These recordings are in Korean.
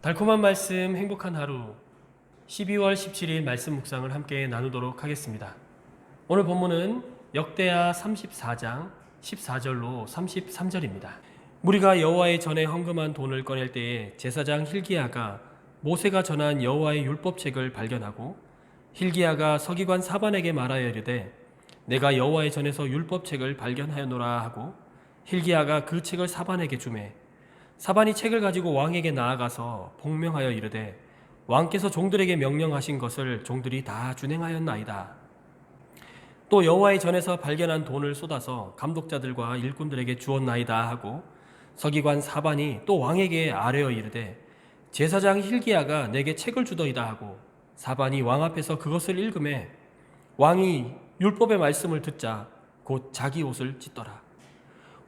달콤한 말씀, 행복한 하루 12월 17일 말씀 묵상을 함께 나누도록 하겠습니다. 오늘 본문은 역대하 34장 14절로 33절입니다. 무리가 여호와의 전에 헌금한 돈을 꺼낼 때에 제사장 hil기야가 모세가 전한 여호와의 율법책을 발견하고 hil기야가 서기관 사반에게 말하여 이르되 내가 여호와의 전에서 율법책을 발견하였노라 하고 hil기야가 그 책을 사반에게 주매 사반이 책을 가지고 왕에게 나아가서 복명하여 이르되 왕께서 종들에게 명령하신 것을 종들이 다 준행하였나이다. 또 여호와의 전에서 발견한 돈을 쏟아서 감독자들과 일꾼들에게 주었나이다 하고 서기관 사반이 또 왕에게 아뢰어 이르되 제사장 hil기야가 내게 책을 주더이다 하고 사반이 왕 앞에서 그것을 읽음에 왕이 율법의 말씀을 듣자 곧 자기 옷을 찢더라.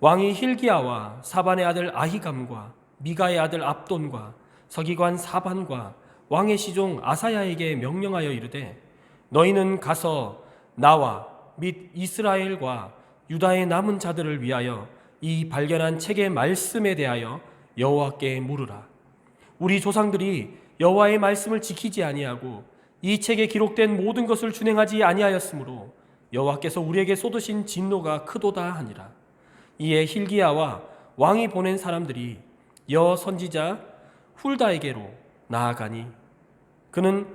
왕이 hil기야와 사반의 아들 아히감과 미가의 아들 압돈과 서기관 사반과 왕의 시종 아사야에게 명령하여 이르되 너희는 가서 나와 및 이스라엘과 유다의 남은 자들을 위하여 이 발견한 책의 말씀에 대하여 여호와께 물으라. 우리 조상들이 여호와의 말씀을 지키지 아니하고 이 책에 기록된 모든 것을 준행하지 아니하였으므로 여호와께서 우리에게 쏟으신 진노가 크도다 하니라. 이에 hil기야와 왕이 보낸 사람들이 여 선지자 훌다에게로 나아가니 그는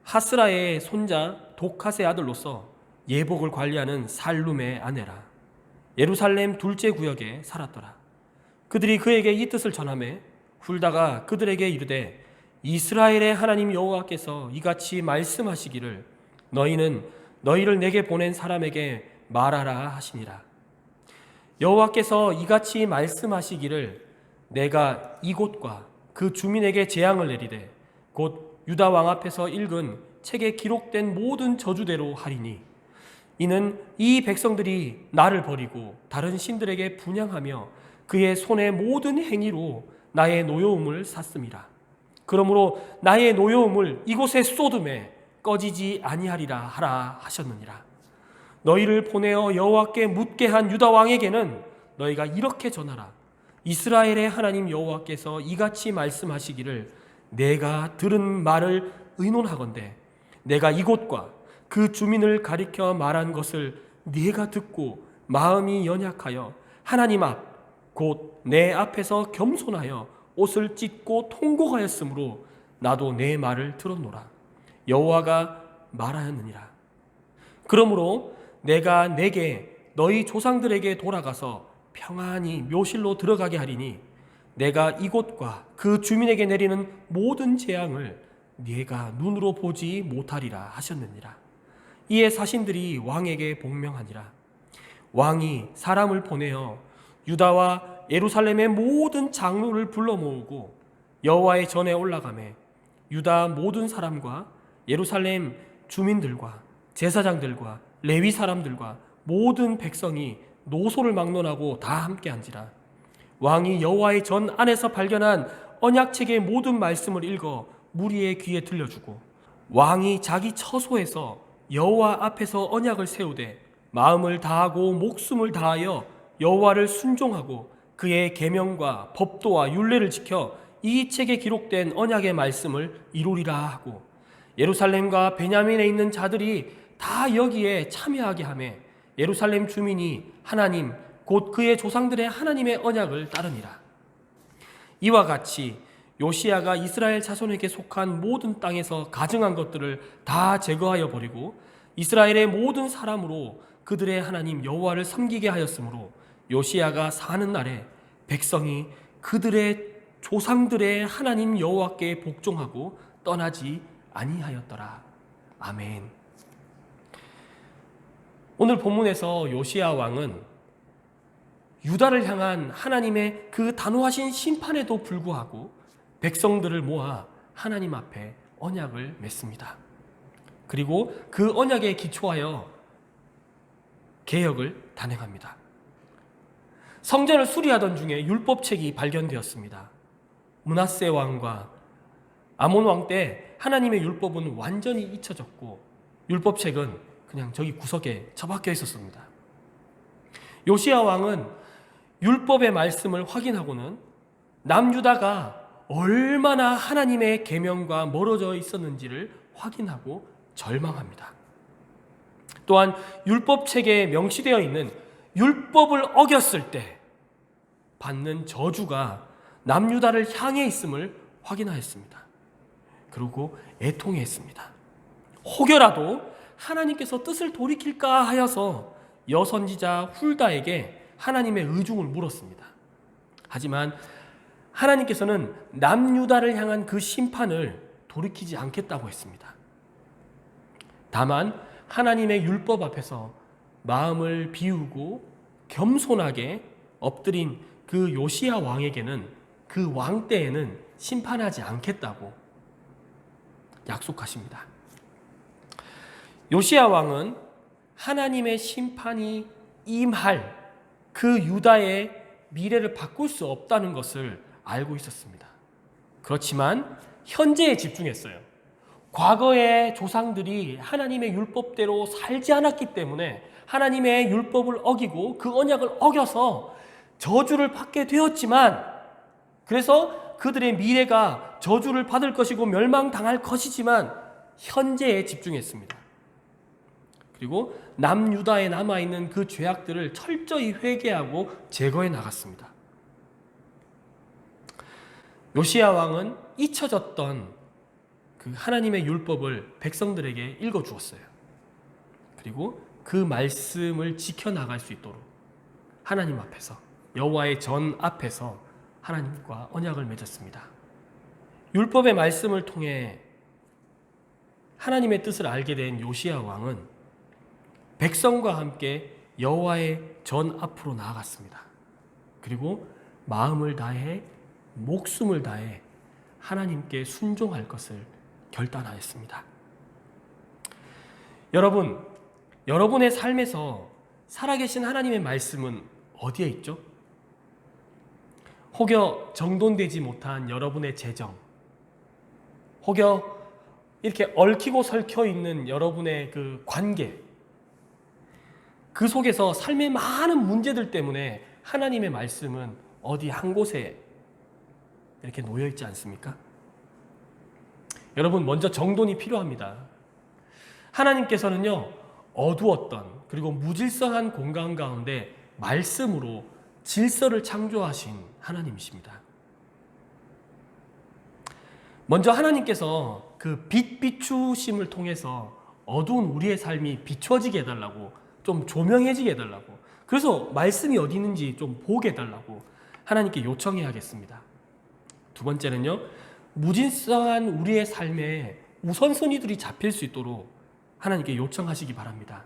하스라의 손자 독핫의 아들로서 예복을 관리하는 살룸의 아내라. 예루살렘 둘째 구역에 살았더라. 그들이 그에게 이 뜻을 전하매 훌다가 그들에게 이르되 이스라엘의 하나님 여호와께서 이같이 말씀하시기를 너희는 너희를 내게 보낸 사람에게 말하라 하시니라. 여호와께서 이같이 말씀하시기를 내가 이곳과 그 주민에게 재앙을 내리되 곧 유다 왕 앞에서 읽은 책에 기록된 모든 저주대로 하리니 이는 이 백성들이 나를 버리고 다른 신들에게 분향하며 그의 손의 모든 행위로 나의 노여움을 샀음이라. 그러므로 나의 노여움을 이곳에 쏟음에 꺼지지 아니하리라 하라 하셨느니라. 너희를 보내어 여호와께 묻게 한 유다 왕에게는 너희가 이렇게 전하라. 이스라엘의 하나님 여호와께서 이같이 말씀하시기를 내가 들은 말을 의논하건대 내가 이곳과 그 주민을 가리켜 말한 것을 네가 듣고 마음이 연약하여 하나님 앞 곧 내 앞에서 겸손하여 옷을 찢고 통곡하였으므로 나도 내 말을 들었노라. 여호와가 말하였느니라. 그러므로 내가 내게 너희 조상들에게 돌아가서 평안히 묘실로 들어가게 하리니 내가 이곳과 그 주민에게 내리는 모든 재앙을 네가 눈으로 보지 못하리라 하셨느니라. 이에 사신들이 왕에게 복명하니라. 왕이 사람을 보내어 유다와 예루살렘의 모든 장로를 불러 모으고 여호와의 전에 올라가매 유다 모든 사람과 예루살렘 주민들과 제사장들과 레위 사람들과 모든 백성이 노소를 막론하고 다 함께 한지라. 왕이 여호와의 전 안에서 발견한 언약책의 모든 말씀을 읽어 무리의 귀에 들려주고 왕이 자기 처소에서 여호와 앞에서 언약을 세우되 마음을 다하고 목숨을 다하여 여호와를 순종하고 그의 계명과 법도와 율례를 지켜 이 책에 기록된 언약의 말씀을 이루리라 하고 예루살렘과 베냐민에 있는 자들이 다 여기에 참여하게 하며 예루살렘 주민이 하나님 곧 그의 조상들의 하나님의 언약을 따르니라. 이와 같이 요시야가 이스라엘 자손에게 속한 모든 땅에서 가증한 것들을 다 제거하여 버리고 이스라엘의 모든 사람으로 그들의 하나님 여호와를 섬기게 하였으므로 요시야가 사는 날에 백성이 그들의 조상들의 하나님 여호와께 복종하고 떠나지 아니하였더라. 아멘. 오늘 본문에서 요시야 왕은 유다를 향한 하나님의 그 단호하신 심판에도 불구하고 백성들을 모아 하나님 앞에 언약을 맺습니다. 그리고 그 언약에 기초하여 개혁을 단행합니다. 성전을 수리하던 중에 율법책이 발견되었습니다. 므낫세 왕과 아몬 왕 때 하나님의 율법은 완전히 잊혀졌고 율법책은 그냥 저기 구석에 처박혀 있었습니다. 요시야 왕은 율법의 말씀을 확인하고는 남유다가 얼마나 하나님의 계명과 멀어져 있었는지를 확인하고 절망합니다. 또한 율법책에 명시되어 있는 율법을 어겼을 때 받는 저주가 남유다를 향해 있음을 확인하였습니다. 그리고 애통했습니다. 혹여라도 하나님께서 뜻을 돌이킬까 하여서 여선지자 훌다에게 하나님의 의중을 물었습니다. 하지만 하나님께서는 남유다를 향한 그 심판을 돌이키지 않겠다고 했습니다. 다만 하나님의 율법 앞에서 마음을 비우고 겸손하게 엎드린 그 요시야 왕에게는 그 왕 때에는 심판하지 않겠다고 약속하십니다. 요시야 왕은 하나님의 심판이 임할 그 유다의 미래를 바꿀 수 없다는 것을 알고 있었습니다. 그렇지만 현재에 집중했어요. 과거의 조상들이 하나님의 율법대로 살지 않았기 때문에 하나님의 율법을 어기고 그 언약을 어겨서 저주를 받게 되었지만, 그래서 그들의 미래가 저주를 받을 것이고 멸망당할 것이지만 현재에 집중했습니다. 그리고 남유다에 남아있는 그 죄악들을 철저히 회개하고 제거해 나갔습니다. 요시야 왕은 잊혀졌던 그 하나님의 율법을 백성들에게 읽어주었어요. 그리고 그 말씀을 지켜나갈 수 있도록 하나님 앞에서, 여호와의 전 앞에서 하나님과 언약을 맺었습니다. 율법의 말씀을 통해 하나님의 뜻을 알게 된 요시야 왕은 백성과 함께 여호와의 전 앞으로 나아갔습니다. 그리고 마음을 다해, 목숨을 다해 하나님께 순종할 것을 결단하였습니다. 여러분, 여러분의 삶에서 살아계신 하나님의 말씀은 어디에 있죠? 혹여 정돈되지 못한 여러분의 재정, 혹여 이렇게 얽히고 설켜 있는 여러분의 그 관계, 그 속에서 삶의 많은 문제들 때문에 하나님의 말씀은 어디 한 곳에 이렇게 놓여 있지 않습니까? 여러분, 먼저 정돈이 필요합니다. 하나님께서는요, 어두웠던 그리고 무질서한 공간 가운데 말씀으로 질서를 창조하신 하나님이십니다. 먼저 하나님께서 그 빛 비추심을 통해서 어두운 우리의 삶이 비춰지게 해달라고, 좀 조명해지게 해달라고, 그래서 말씀이 어디 있는지 좀 보게 해달라고 하나님께 요청해야겠습니다. 두 번째는요, 무질서한 우리의 삶에 우선순위들이 잡힐 수 있도록 하나님께 요청하시기 바랍니다.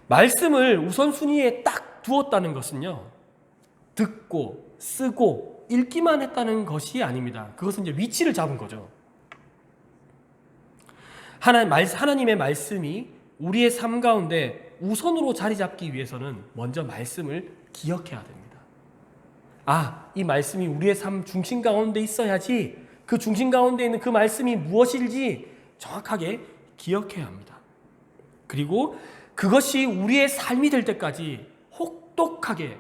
말씀을 우선순위에 딱 두었다는 것은요, 듣고 쓰고 읽기만 했다는 것이 아닙니다. 그것은 이제 위치를 잡은 거죠. 하나님의 말씀이 우리의 삶 가운데 우선으로 자리 잡기 위해서는 먼저 말씀을 기억해야 됩니다. 이 말씀이 우리의 삶 중심 가운데 있어야지, 그 중심 가운데 있는 그 말씀이 무엇일지 정확하게 기억해야 합니다. 그리고 그것이 우리의 삶이 될 때까지 혹독하게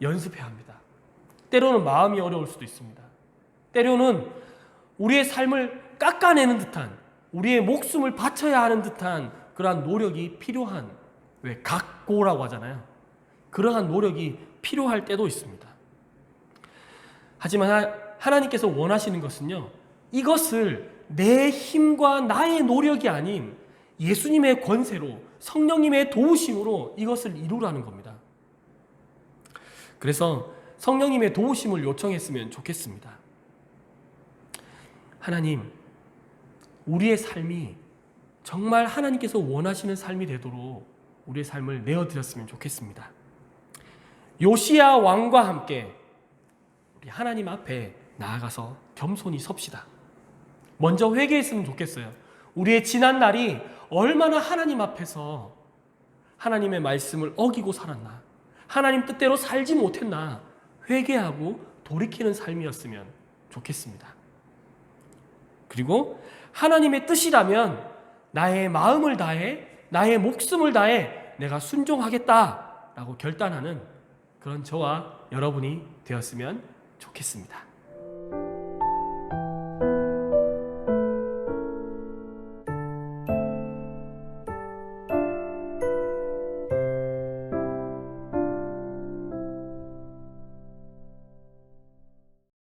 연습해야 합니다. 때로는 마음이 어려울 수도 있습니다. 때로는 우리의 삶을 깎아내는 듯한, 우리의 목숨을 바쳐야 하는 듯한 그러한 노력이 필요한, 왜 각고라고 하잖아요. 그러한 노력이 필요할 때도 있습니다. 하지만 하나님께서 원하시는 것은요, 이것을 내 힘과 나의 노력이 아닌 예수님의 권세로, 성령님의 도우심으로 이것을 이루라는 겁니다. 그래서 성령님의 도우심을 요청했으면 좋겠습니다. 하나님, 우리의 삶이 정말 하나님께서 원하시는 삶이 되도록 우리의 삶을 내어드렸으면 좋겠습니다. 요시야 왕과 함께 우리 하나님 앞에 나아가서 겸손히 섭시다. 먼저 회개했으면 좋겠어요. 우리의 지난 날이 얼마나 하나님 앞에서 하나님의 말씀을 어기고 살았나, 하나님 뜻대로 살지 못했나 회개하고 돌이키는 삶이었으면 좋겠습니다. 그리고 하나님의 뜻이라면 나의 마음을 다해, 나의 목숨을 다해 내가 순종하겠다라고 결단하는 그런 저와 여러분이 되었으면 좋겠습니다.